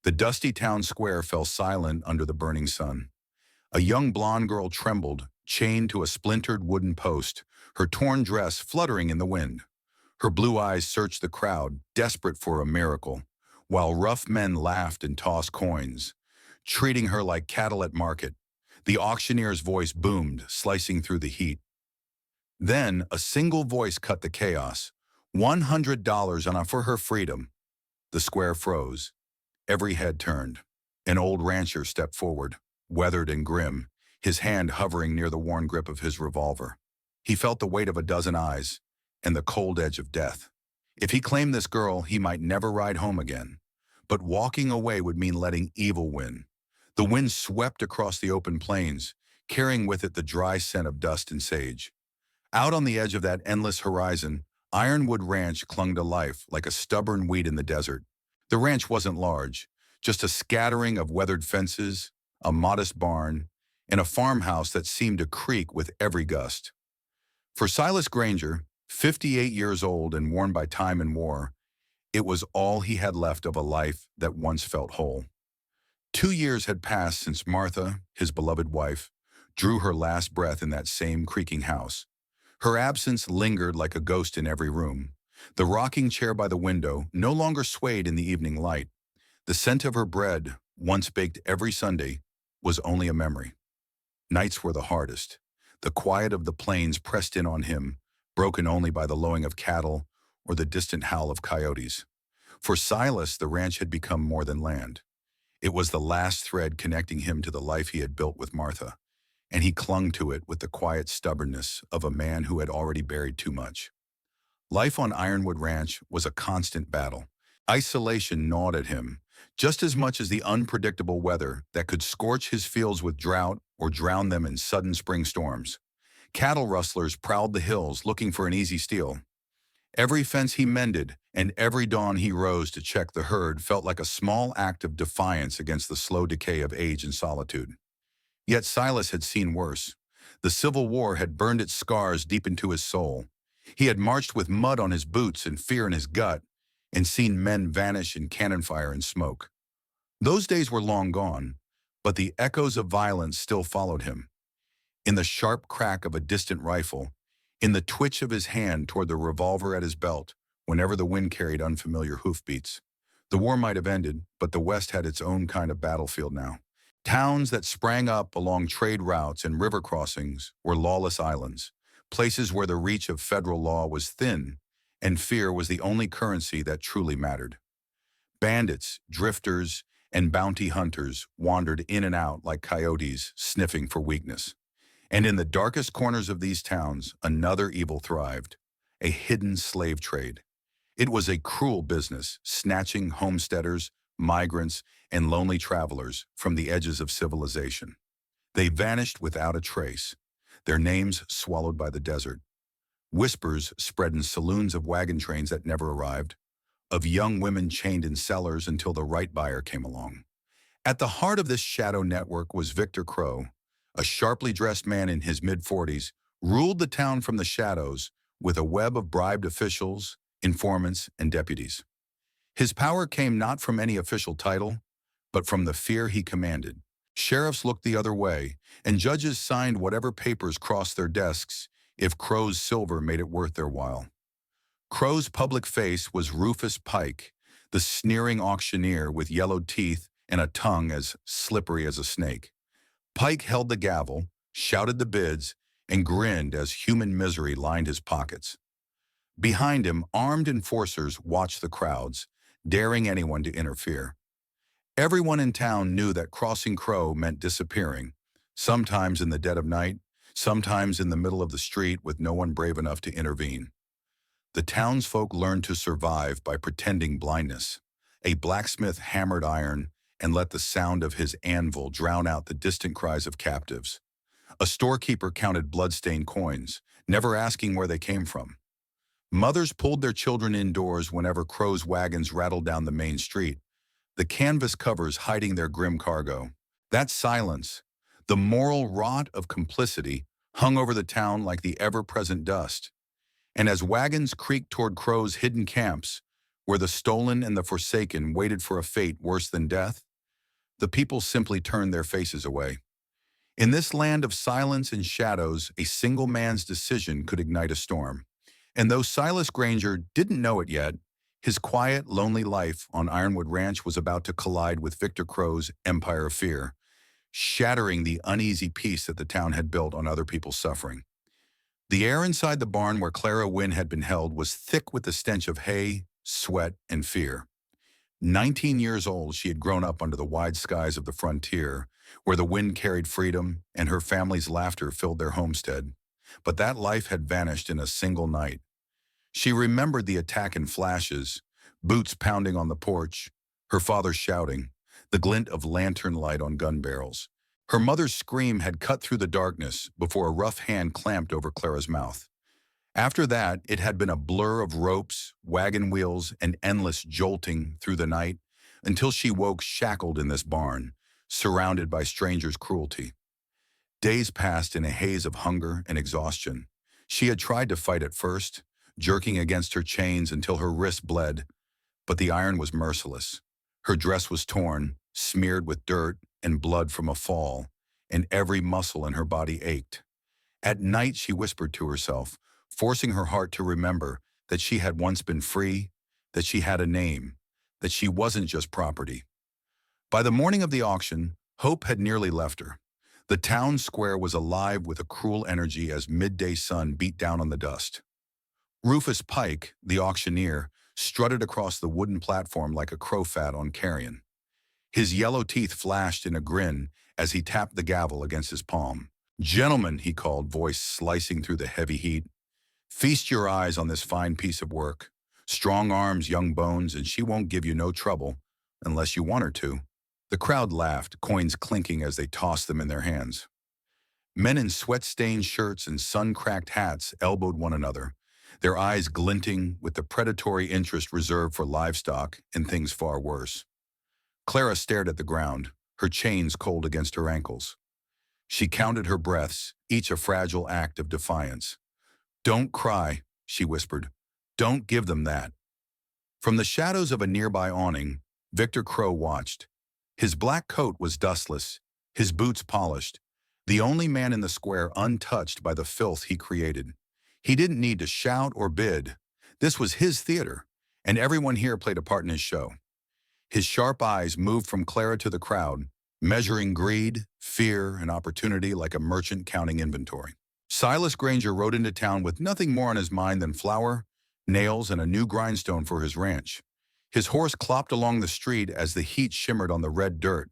The dusty town square fell silent under the burning sun. A young blonde girl trembled, chained to a splintered wooden post, her torn dress fluttering in the wind. Her blue eyes searched the crowd, desperate for a miracle, while rough men laughed and tossed coins, treating her like cattle at market. The auctioneer's voice boomed, slicing through the heat. Then a single voice cut the chaos. $100 for her freedom. The square froze. Every head turned. An old rancher stepped forward, weathered and grim, his hand hovering near the worn grip of his revolver. He felt the weight of a dozen eyes and the cold edge of death. If he claimed this girl, he might never ride home again. But walking away would mean letting evil win. The wind swept across the open plains, carrying with it the dry scent of dust and sage. Out on the edge of that endless horizon, Ironwood Ranch clung to life like a stubborn weed in the desert. The ranch wasn't large, just a scattering of weathered fences, a modest barn, and a farmhouse that seemed to creak with every gust. For Silas Granger, 58 years old and worn by time and war, it was all he had left of a life that once felt whole. 2 years had passed since Martha, his beloved wife, drew her last breath in that same creaking house. Her absence lingered like a ghost in every room. The rocking chair by the window no longer swayed in the evening light. The scent of her bread, once baked every Sunday, was only a memory. Nights were the hardest. The quiet of the plains pressed in on him, broken only by the lowing of cattle or the distant howl of coyotes. For Silas, the ranch had become more than land. It was the last thread connecting him to the life he had built with Martha, and he clung to it with the quiet stubbornness of a man who had already buried too much. Life on Ironwood Ranch was a constant battle. Isolation gnawed at him, just as much as the unpredictable weather that could scorch his fields with drought or drown them in sudden spring storms. Cattle rustlers prowled the hills looking for an easy steal. Every fence he mended and every dawn he rose to check the herd felt like a small act of defiance against the slow decay of age and solitude. Yet Silas had seen worse. The Civil War had burned its scars deep into his soul. He had marched with mud on his boots and fear in his gut, and seen men vanish in cannon fire and smoke. Those days were long gone, but the echoes of violence still followed him. In the sharp crack of a distant rifle, in the twitch of his hand toward the revolver at his belt, whenever the wind carried unfamiliar hoofbeats. The war might have ended, but the West had its own kind of battlefield now. Towns that sprang up along trade routes and river crossings were lawless islands, places where the reach of federal law was thin, and fear was the only currency that truly mattered. Bandits, drifters, and bounty hunters wandered in and out like coyotes sniffing for weakness. And in the darkest corners of these towns, another evil thrived, a hidden slave trade. It was a cruel business, snatching homesteaders, migrants, and lonely travelers from the edges of civilization. They vanished without a trace, their names swallowed by the desert. Whispers spread in saloons of wagon trains that never arrived, of young women chained in cellars until the right buyer came along. At the heart of this shadow network was Victor Crow, a sharply dressed man in his mid-40s, ruled the town from the shadows with a web of bribed officials, informants, and deputies. His power came not from any official title, but from the fear he commanded. Sheriffs looked the other way, and judges signed whatever papers crossed their desks if Crow's silver made it worth their while. Crow's public face was Rufus Pike, the sneering auctioneer with yellowed teeth and a tongue as slippery as a snake. Pike held the gavel, shouted the bids, and grinned as human misery lined his pockets. Behind him, armed enforcers watched the crowds, daring anyone to interfere. Everyone in town knew that crossing Crow meant disappearing, sometimes in the dead of night, sometimes in the middle of the street with no one brave enough to intervene. The townsfolk learned to survive by pretending blindness. A blacksmith hammered iron and let the sound of his anvil drown out the distant cries of captives. A storekeeper counted blood-stained coins, never asking where they came from. Mothers pulled their children indoors whenever Crow's wagons rattled down the main street, the canvas covers hiding their grim cargo. That silence, the moral rot of complicity, hung over the town like the ever-present dust. And as wagons creaked toward Crow's hidden camps, where the stolen and the forsaken waited for a fate worse than death, the people simply turned their faces away. In this land of silence and shadows, a single man's decision could ignite a storm. And though Silas Granger didn't know it yet, his quiet, lonely life on Ironwood Ranch was about to collide with Victor Crow's Empire of Fear, shattering the uneasy peace that the town had built on other people's suffering. The air inside the barn where Clara Wynne had been held was thick with the stench of hay, sweat, and fear. 19 years old, she had grown up under the wide skies of the frontier, where the wind carried freedom and her family's laughter filled their homestead. But that life had vanished in a single night. She remembered the attack in flashes, boots pounding on the porch, her father shouting, the glint of lantern light on gun barrels. Her mother's scream had cut through the darkness before a rough hand clamped over Clara's mouth. After that, it had been a blur of ropes, wagon wheels, and endless jolting through the night until she woke shackled in this barn, surrounded by strangers' cruelty. Days passed in a haze of hunger and exhaustion. She had tried to fight at first, jerking against her chains until her wrists bled, but the iron was merciless. Her dress was torn, smeared with dirt and blood from a fall, and every muscle in her body ached. At night, she whispered to herself, forcing her heart to remember that she had once been free, that she had a name, that she wasn't just property. By the morning of the auction, hope had nearly left her. The town square was alive with a cruel energy as midday sun beat down on the dust. Rufus Pike, the auctioneer, strutted across the wooden platform like a crowfat on carrion. His yellow teeth flashed in a grin as he tapped the gavel against his palm. "Gentlemen," he called, voice slicing through the heavy heat, "feast your eyes on this fine piece of work. Strong arms, young bones, and she won't give you no trouble, unless you want her to." The crowd laughed, coins clinking as they tossed them in their hands. Men in sweat-stained shirts and sun-cracked hats elbowed one another, their eyes glinting with the predatory interest reserved for livestock and things far worse. Clara stared at the ground, her chains cold against her ankles. She counted her breaths, each a fragile act of defiance. "Don't cry," she whispered. "Don't give them that." From the shadows of a nearby awning, Victor Crow watched. His black coat was dustless, his boots polished, the only man in the square untouched by the filth he created. He didn't need to shout or bid. This was his theater, and everyone here played a part in his show. His sharp eyes moved from Clara to the crowd, measuring greed, fear, and opportunity like a merchant counting inventory. Silas Granger rode into town with nothing more on his mind than flour, nails, and a new grindstone for his ranch. His horse clopped along the street as the heat shimmered on the red dirt,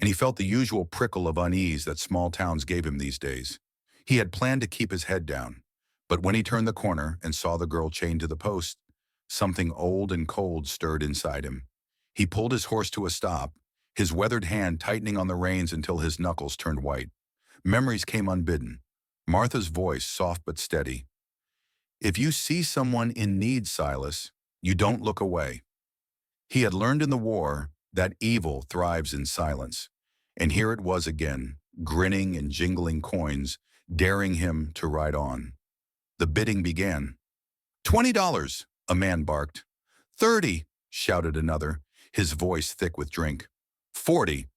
and he felt the usual prickle of unease that small towns gave him these days. He had planned to keep his head down, but when he turned the corner and saw the girl chained to the post, something old and cold stirred inside him. He pulled his horse to a stop, his weathered hand tightening on the reins until his knuckles turned white. Memories came unbidden. Martha's voice, soft but steady. "If you see someone in need, Silas, you don't look away." He had learned in the war that evil thrives in silence, and here it was again, grinning and jingling coins, daring him to ride on. The bidding began. $20, a man barked. 30, shouted another, his voice thick with drink. 40.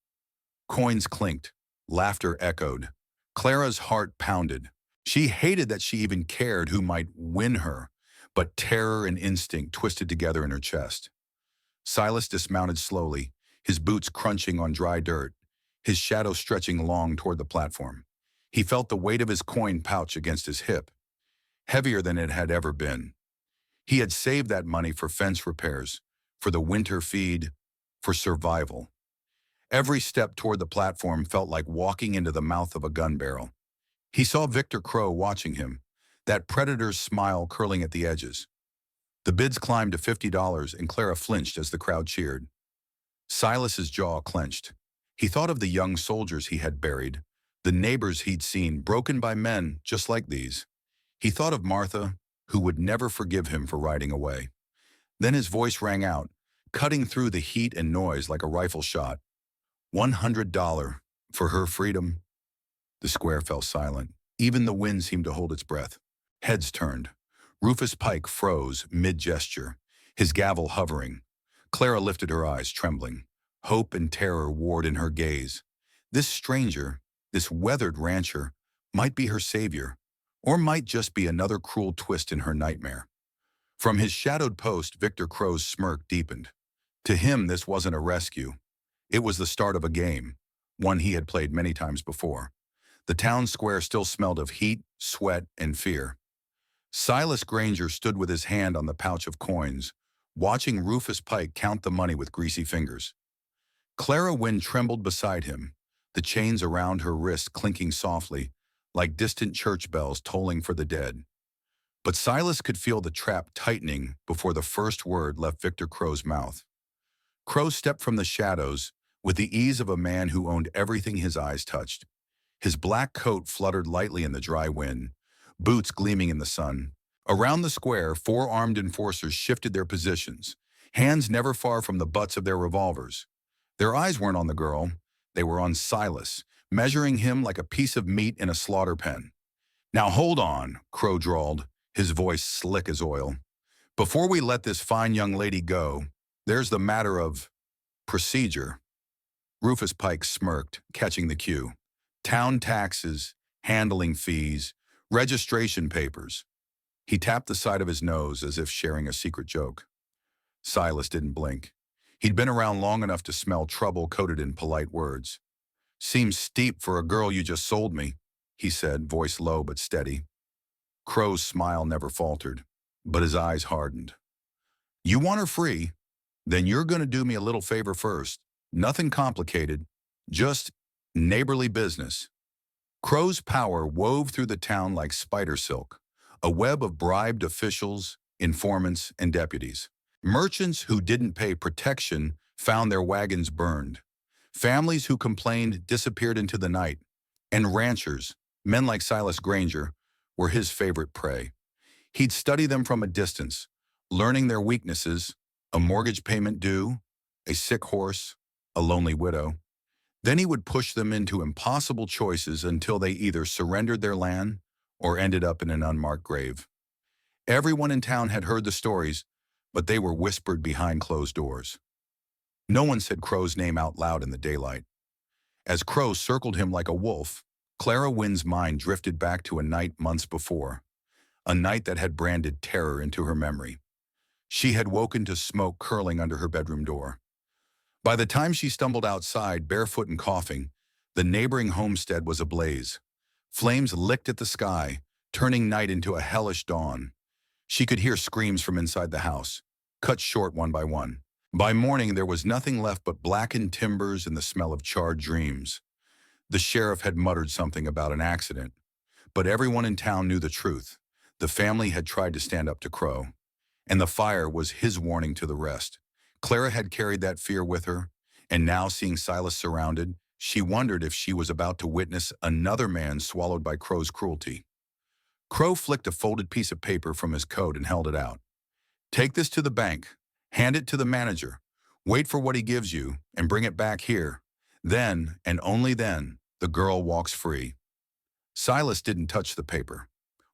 Coins clinked. Laughter echoed. Clara's heart pounded. She hated that she even cared who might win her, but terror and instinct twisted together in her chest. Silas dismounted slowly, his boots crunching on dry dirt, his shadow stretching long toward the platform. He felt the weight of his coin pouch against his hip, heavier than it had ever been. He had saved that money for fence repairs, for the winter feed, for survival. Every step toward the platform felt like walking into the mouth of a gun barrel. He saw Victor Crow watching him, that predator's smile curling at the edges. The bids climbed to $50, and Clara flinched as the crowd cheered. Silas's jaw clenched. He thought of the young soldiers he had buried, the neighbors he'd seen broken by men just like these. He thought of Martha, who would never forgive him for riding away. Then his voice rang out, cutting through the heat and noise like a rifle shot. $100 for her freedom. The square fell silent. Even the wind seemed to hold its breath. Heads turned. Rufus Pike froze mid-gesture, his gavel hovering. Clara lifted her eyes, trembling. Hope and terror warred in her gaze. This stranger, this weathered rancher, might be her savior, or might just be another cruel twist in her nightmare. From his shadowed post, Victor Crow's smirk deepened. To him, this wasn't a rescue. It was the start of a game, one he had played many times before. The town square still smelled of heat, sweat, and fear. Silas Granger stood with his hand on the pouch of coins, watching Rufus Pike count the money with greasy fingers. Clara Wynne trembled beside him, the chains around her wrists clinking softly, like distant church bells tolling for the dead. But Silas could feel the trap tightening before the first word left Victor Crow's mouth. Crow stepped from the shadows with the ease of a man who owned everything his eyes touched. His black coat fluttered lightly in the dry wind, boots gleaming in the sun. Around the square, 4 armed enforcers shifted their positions, hands never far from the butts of their revolvers. Their eyes weren't on the girl, they were on Silas, measuring him like a piece of meat in a slaughter pen. "Now hold on," Crow drawled, his voice slick as oil. "Before we let this fine young lady go, there's the matter of procedure." Rufus Pike smirked, catching the cue. "Town taxes, handling fees, registration papers." He tapped the side of his nose as if sharing a secret joke. Silas didn't blink. He'd been around long enough to smell trouble coated in polite words. "Seems steep for a girl you just sold me," he said, voice low but steady. Crow's smile never faltered, but his eyes hardened. "You want her free? Then you're going to do me a little favor first. Nothing complicated, just neighborly business." Crow's power wove through the town like spider silk, a web of bribed officials, informants, and deputies. Merchants who didn't pay protection found their wagons burned. Families who complained disappeared into the night. And ranchers, men like Silas Granger, were his favorite prey. He'd study them from a distance, learning their weaknesses: a mortgage payment due, a sick horse, a lonely widow. Then he would push them into impossible choices until they either surrendered their land or ended up in an unmarked grave. Everyone in town had heard the stories, but they were whispered behind closed doors. No one said Crow's name out loud in the daylight. As Crow circled him like a wolf, Clara Wynne's mind drifted back to a night months before, a night that had branded terror into her memory. She had woken to smoke curling under her bedroom door. By the time she stumbled outside, barefoot and coughing, the neighboring homestead was ablaze. Flames licked at the sky, turning night into a hellish dawn. She could hear screams from inside the house, cut short one by one. By morning, there was nothing left but blackened timbers and the smell of charred dreams. The sheriff had muttered something about an accident, but everyone in town knew the truth. The family had tried to stand up to Crow, and the fire was his warning to the rest. Clara had carried that fear with her, and now seeing Silas surrounded, she wondered if she was about to witness another man swallowed by Crow's cruelty. Crow flicked a folded piece of paper from his coat and held it out. "Take this to the bank, hand it to the manager, wait for what he gives you, and bring it back here. Then, and only then, the girl walks free." Silas didn't touch the paper.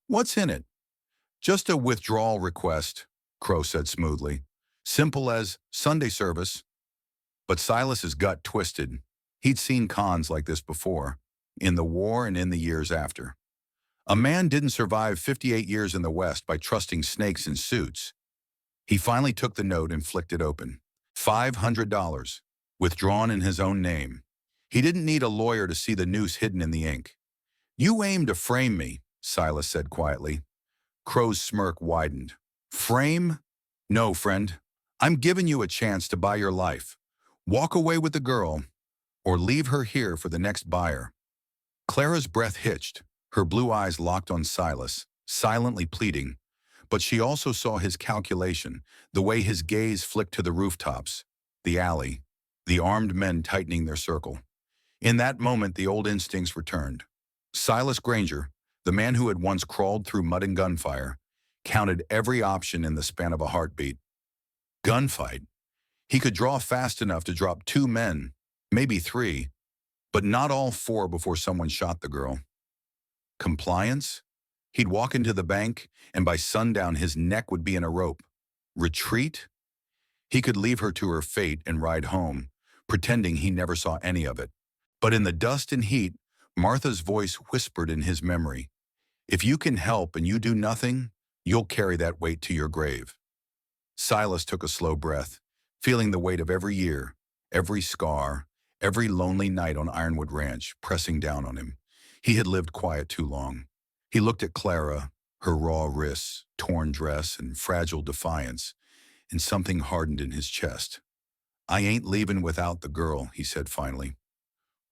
"What's in it?" "Just a withdrawal request," Crow said smoothly. "Simple as Sunday service." But Silas's gut twisted. He'd seen cons like this before, in the war and in the years after. A man didn't survive 58 years in the West by trusting snakes in suits. He finally took the note and flicked it open. $500, withdrawn in his own name. He didn't need a lawyer to see the noose hidden in the ink. "You aim to frame me," Silas said quietly. Crow's smirk widened. "Frame? No, friend. I'm giving you a chance to buy your life. Walk away with the girl, or leave her here for the next buyer." Clara's breath hitched, her blue eyes locked on Silas, silently pleading, but she also saw his calculation, the way his gaze flicked to the rooftops, the alley, the armed men tightening their circle. In that moment, the old instincts returned. Silas Granger, the man who had once crawled through mud and gunfire, counted every option in the span of a heartbeat. Gunfight. He could draw fast enough to drop 2 men, maybe 3, but not all 4 before someone shot the girl. Compliance? He'd walk into the bank, and by sundown his neck would be in a rope. Retreat? He could leave her to her fate and ride home, pretending he never saw any of it. But in the dust and heat, Martha's voice whispered in his memory, "If you can help and you do nothing, you'll carry that weight to your grave." Silas took a slow breath, feeling the weight of every year, every scar, every lonely night on Ironwood Ranch pressing down on him. He had lived quiet too long. He looked at Clara, her raw wrists, torn dress, and fragile defiance, and something hardened in his chest. "I ain't leaving without the girl," he said finally.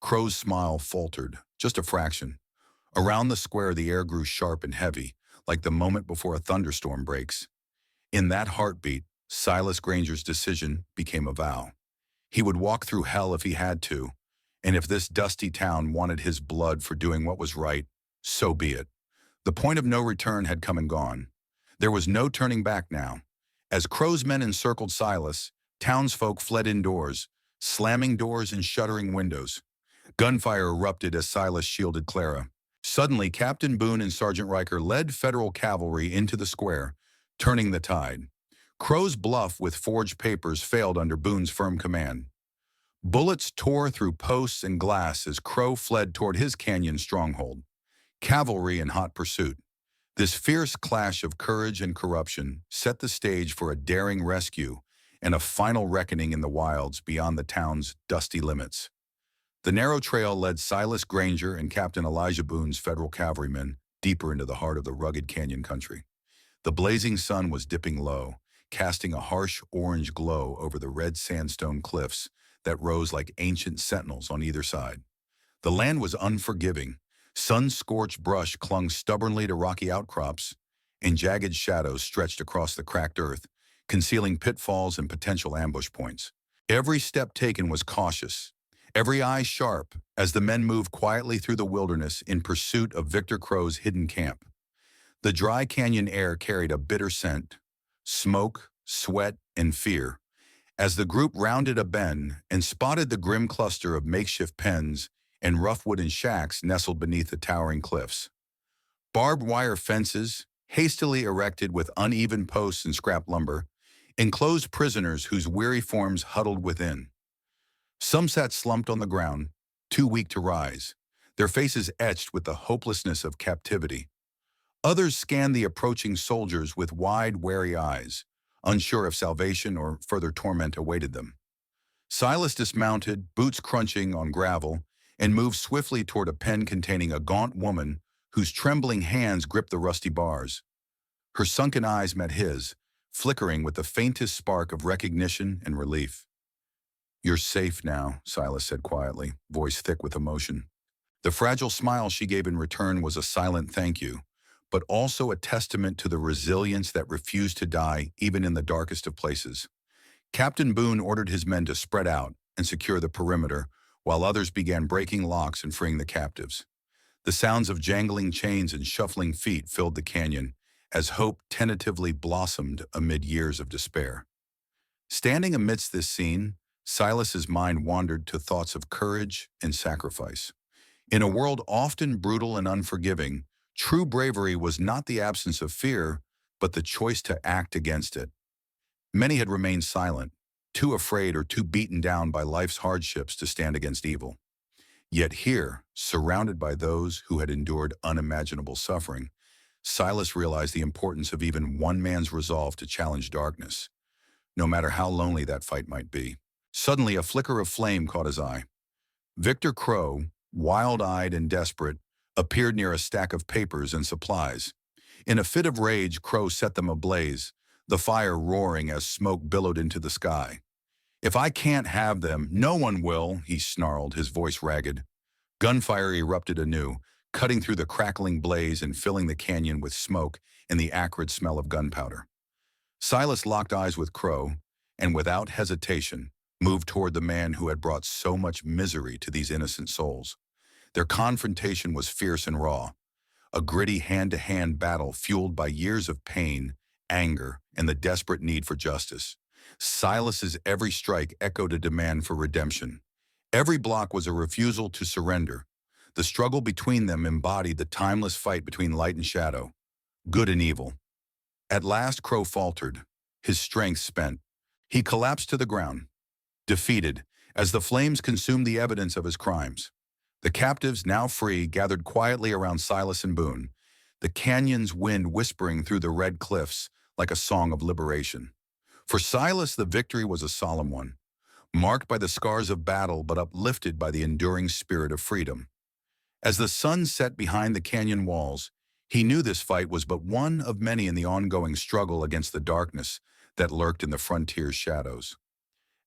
Crow's smile faltered, just a fraction. Around the square the air grew sharp and heavy, like the moment before a thunderstorm breaks. In that heartbeat, Silas Granger's decision became a vow. He would walk through hell if he had to, and if this dusty town wanted his blood for doing what was right, so be it. The point of no return had come and gone. There was no turning back now. As Crow's men encircled Silas, townsfolk fled indoors, slamming doors and shuttering windows. Gunfire erupted as Silas shielded Clara. Suddenly, Captain Boone and Sergeant Riker led federal cavalry into the square, turning the tide. Crow's bluff with forged papers failed under Boone's firm command. Bullets tore through posts and glass as Crow fled toward his canyon stronghold. Cavalry in hot pursuit. This fierce clash of courage and corruption set the stage for a daring rescue and a final reckoning in the wilds beyond the town's dusty limits. The narrow trail led Silas Granger and Captain Elijah Boone's federal cavalrymen deeper into the heart of the rugged canyon country. The blazing sun was dipping low, casting a harsh orange glow over the red sandstone cliffs that rose like ancient sentinels on either side. The land was unforgiving. Sun-scorched brush clung stubbornly to rocky outcrops, and jagged shadows stretched across the cracked earth, concealing pitfalls and potential ambush points. Every step taken was cautious, every eye sharp, as the men moved quietly through the wilderness in pursuit of Victor Crow's hidden camp. The dry canyon air carried a bitter scent, smoke, sweat, and fear. As the group rounded a bend and spotted the grim cluster of makeshift pens and rough wooden shacks nestled beneath the towering cliffs. Barbed wire fences, hastily erected with uneven posts and scrap lumber, enclosed prisoners whose weary forms huddled within. Some sat slumped on the ground, too weak to rise, their faces etched with the hopelessness of captivity. Others scanned the approaching soldiers with wide, wary eyes, unsure if salvation or further torment awaited them. Silas dismounted, boots crunching on gravel, and moved swiftly toward a pen containing a gaunt woman whose trembling hands gripped the rusty bars. Her sunken eyes met his, flickering with the faintest spark of recognition and relief. "You're safe now," Silas said quietly, voice thick with emotion. The fragile smile she gave in return was a silent thank you, but also a testament to the resilience that refused to die even in the darkest of places. Captain Boone ordered his men to spread out and secure the perimeter, while others began breaking locks and freeing the captives. The sounds of jangling chains and shuffling feet filled the canyon as hope tentatively blossomed amid years of despair. Standing amidst this scene, Silas's mind wandered to thoughts of courage and sacrifice. In a world often brutal and unforgiving, true bravery was not the absence of fear, but the choice to act against it. Many had remained silent, too afraid or too beaten down by life's hardships to stand against evil. Yet here, surrounded by those who had endured unimaginable suffering, Silas realized the importance of even one man's resolve to challenge darkness, no matter how lonely that fight might be. Suddenly, a flicker of flame caught his eye. Victor Crow, wild-eyed and desperate, appeared near a stack of papers and supplies. In a fit of rage, Crow set them ablaze, the fire roaring as smoke billowed into the sky. "If I can't have them, no one will," he snarled, his voice ragged. Gunfire erupted anew, cutting through the crackling blaze and filling the canyon with smoke and the acrid smell of gunpowder. Silas locked eyes with Crow, and without hesitation, moved toward the man who had brought so much misery to these innocent souls. Their confrontation was fierce and raw, a gritty hand-to-hand battle fueled by years of pain, anger, and the desperate need for justice. Silas's every strike echoed a demand for redemption. Every block was a refusal to surrender. The struggle between them embodied the timeless fight between light and shadow, good and evil. At last, Crow faltered. his strength spent. He collapsed to the ground, defeated, as the flames consumed the evidence of his crimes. The captives, now free, gathered quietly around Silas and Boone, the canyon's wind whispering through the red cliffs like a song of liberation. For Silas, the victory was a solemn one, marked by the scars of battle but uplifted by the enduring spirit of freedom. As the sun set behind the canyon walls, he knew this fight was but one of many in the ongoing struggle against the darkness that lurked in the frontier's shadows.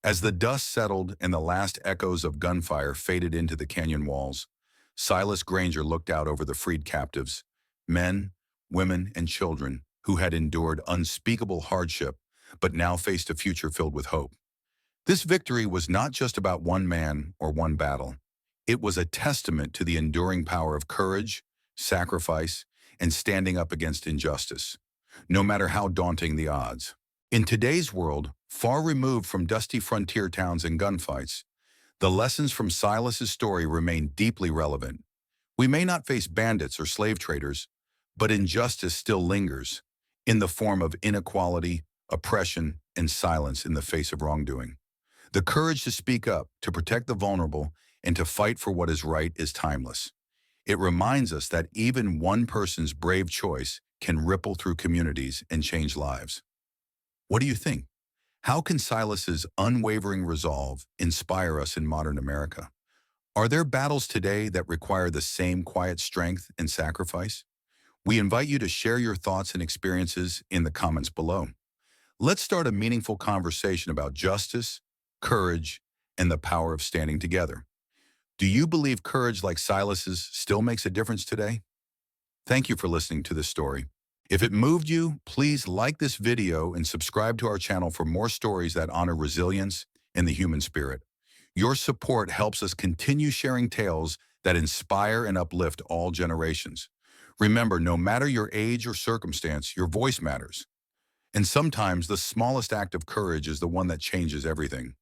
As the dust settled and the last echoes of gunfire faded into the canyon walls, Silas Granger looked out over the freed captives, men, women, and children who had endured unspeakable hardship but now faced a future filled with hope. This victory was not just about one man or one battle. It was a testament to the enduring power of courage, sacrifice, and standing up against injustice, no matter how daunting the odds. In today's world, far removed from dusty frontier towns and gunfights, the lessons from Silas's story remain deeply relevant. We may not face bandits or slave traders, but injustice still lingers in the form of inequality, oppression, and silence in the face of wrongdoing. The courage to speak up, to protect the vulnerable, and to fight for what is right is timeless. It reminds us that even one person's brave choice can ripple through communities and change lives. What do you think? How can Silas's unwavering resolve inspire us in modern America? Are there battles today that require the same quiet strength and sacrifice? We invite you to share your thoughts and experiences in the comments below. Let's start a meaningful conversation about justice, courage, and the power of standing together. Do you believe courage like Silas's still makes a difference today? Thank you for listening to this story. If it moved you, please like this video and subscribe to our channel for more stories that honor resilience and the human spirit. Your support helps us continue sharing tales that inspire and uplift all generations. Remember, no matter your age or circumstance, your voice matters. And sometimes the smallest act of courage is the one that changes everything.